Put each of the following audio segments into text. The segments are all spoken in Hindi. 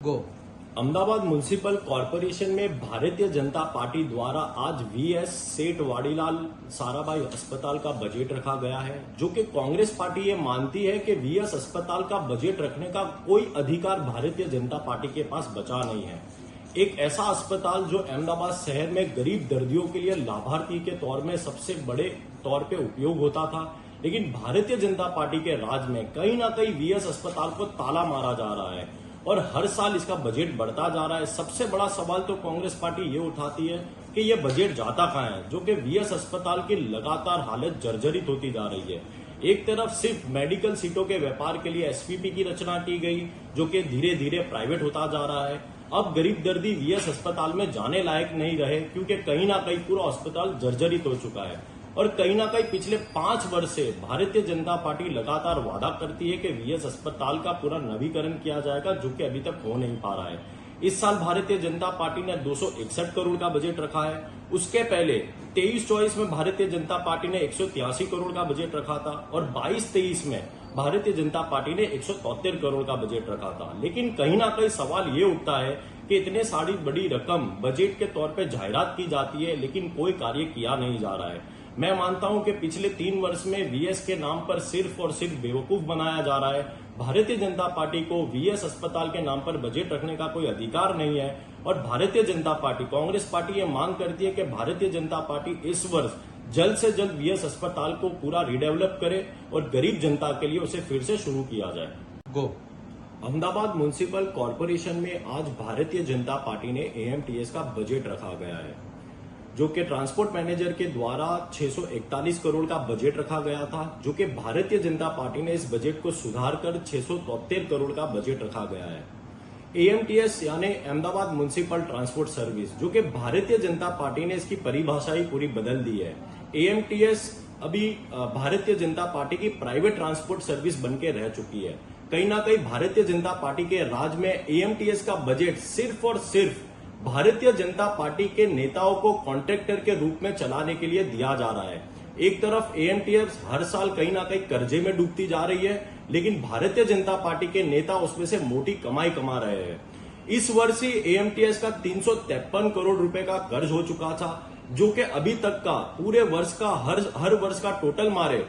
गो। अहमदाबाद म्युनिसिपल कॉरपोरेशन में भारतीय जनता पार्टी द्वारा आज वीएस सेठ वाडीलाल साराभाई अस्पताल का बजट रखा गया है, जो कि कांग्रेस पार्टी ये मानती है कि वीएस अस्पताल का बजट रखने का कोई अधिकार भारतीय जनता पार्टी के पास बचा नहीं है। एक ऐसा अस्पताल जो अहमदाबाद शहर में गरीब दर्दियों के लिए लाभार्थी के तौर में सबसे बड़े तौर पे उपयोग होता था, लेकिन भारतीय जनता पार्टी के राज में कहीं ना कहीं वीएस अस्पताल को ताला मारा जा रहा है और हर साल इसका बजट बढ़ता जा रहा है। सबसे बड़ा सवाल तो कांग्रेस पार्टी ये उठाती है कि ये बजट जाता कहाँ है, जो कि वीएस अस्पताल की लगातार हालत जर्जरित होती जा रही है। एक तरफ सिर्फ मेडिकल सीटों के व्यापार के लिए एसपीपी की रचना की गई, जो कि धीरे धीरे प्राइवेट होता जा रहा है। अब गरीब दर्दी वीएस अस्पताल में जाने लायक नहीं रहे, क्योंकि कहीं ना कहीं पूरा अस्पताल जर्जरित हो चुका है। और कहीं ना कहीं पिछले 5 वर्ष से भारतीय जनता पार्टी लगातार वादा करती है कि वीएस अस्पताल का पूरा नवीकरण किया जाएगा, जो कि अभी तक हो नहीं पा रहा है। इस साल भारतीय जनता पार्टी ने 261 करोड़ का बजट रखा है। उसके पहले 23-24 में भारतीय जनता पार्टी ने 183 करोड़ का बजट रखा था और 22-23 में भारतीय जनता पार्टी ने 173 करोड़ का बजट रखा था। लेकिन कहीं ना कहीं सवाल ये उठता है कि इतने सारी बड़ी रकम बजट के तौर पे जाहिरात की जाती है, लेकिन कोई कार्य किया नहीं जा रहा है। मैं मानता हूं कि पिछले 3 वर्ष में वीएस के नाम पर सिर्फ और सिर्फ बेवकूफ बनाया जा रहा है। भारतीय जनता पार्टी को वीएस अस्पताल के नाम पर बजट रखने का कोई अधिकार नहीं है और भारतीय जनता पार्टी, कांग्रेस पार्टी ये मांग करती है कि भारतीय जनता पार्टी इस वर्ष जल्द से जल्द वीएस अस्पताल को पूरा रिडेवलप करे और गरीब जनता के लिए उसे फिर से शुरू किया जाए। गो। अहमदाबाद म्युनिसिपल कॉरपोरेशन में आज भारतीय जनता पार्टी ने एएमटीएस का बजट रखा गया है, जो कि ट्रांसपोर्ट मैनेजर के द्वारा 641 करोड़ का बजट रखा गया था, जो कि भारतीय जनता पार्टी ने इस बजट को सुधार कर 673 करोड़ का बजट रखा गया है। एएमटीएस यानी अहमदाबाद म्युनिसिपल ट्रांसपोर्ट सर्विस, जो कि भारतीय जनता पार्टी ने इसकी परिभाषा ही पूरी बदल दी है। एएमटीएस अभी भारतीय जनता पार्टी की प्राइवेट ट्रांसपोर्ट सर्विस बन के रह चुकी है। कहीं ना कहीं भारतीय जनता पार्टी के राज में एएमटीएस का बजट सिर्फ और सिर्फ भारतीय जनता पार्टी के नेताओं को कॉन्ट्रैक्टर के रूप में चलाने के लिए दिया जा रहा है। एक तरफ एएमटीएस हर साल कहीं ना कहीं कर्जे में डूबती जा रही है, लेकिन भारतीय जनता पार्टी के नेता उसमें से मोटी कमाई कमा रहे हैं। इस वर्ष ही एएमटीएस का 353 करोड़ रुपए का कर्ज हो चुका था, जो कि अभी तक का पूरे वर्ष का हर वर्ष का टोटल मारे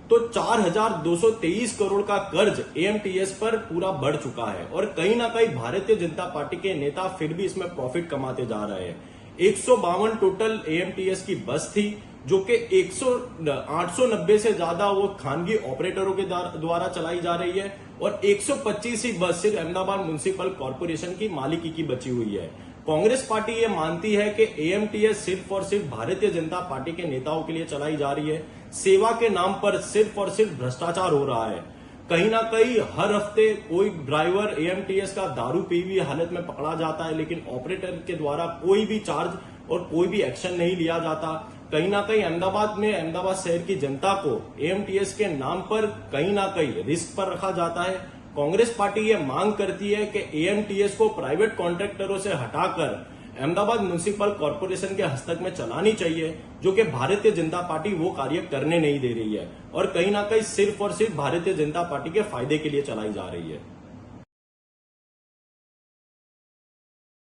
तो 4223 करोड़ का कर्ज एएमटीएस पर पूरा बढ़ चुका है। और कहीं ना कहीं भारतीय जनता पार्टी के नेता फिर भी इसमें प्रॉफिट कमाते जा रहे हैं। 152 टोटल एएमटीएस की बस थी, जो कि 890 से ज्यादा वो खानगी ऑपरेटरों के द्वारा चलाई जा रही है और 125 ही बस सिर्फ अहमदाबाद म्युनिसिपल कॉरपोरेशन की मालिकी की बची हुई है। कांग्रेस पार्टी ये मानती है कि एएमटीएस सिर्फ और सिर्फ भारतीय जनता पार्टी के नेताओं के लिए चलाई जा रही है। सेवा के नाम पर सिर्फ और सिर्फ भ्रष्टाचार हो रहा है। कहीं ना कहीं हर हफ्ते कोई ड्राइवर एएमटीएस का दारू पी हुई हालत में पकड़ा जाता है, लेकिन ऑपरेटर के द्वारा कोई भी चार्ज और कोई भी एक्शन नहीं लिया जाता। कहीं ना कहीं अहमदाबाद शहर की जनता को एएमटीएस के नाम पर कहीं ना कहीं रिस्क पर रखा जाता है। कांग्रेस पार्टी ये मांग करती है कि एएमटीएस को प्राइवेट कॉन्ट्रैक्टरों से हटाकर अहमदाबाद म्युनिसिपल कॉरपोरेशन के हस्तक में चलानी चाहिए, जो कि भारतीय जनता पार्टी वो कार्य करने नहीं दे रही है और कहीं ना कहीं सिर्फ और सिर्फ भारतीय जनता पार्टी के फायदे के लिए चलाई जा रही है।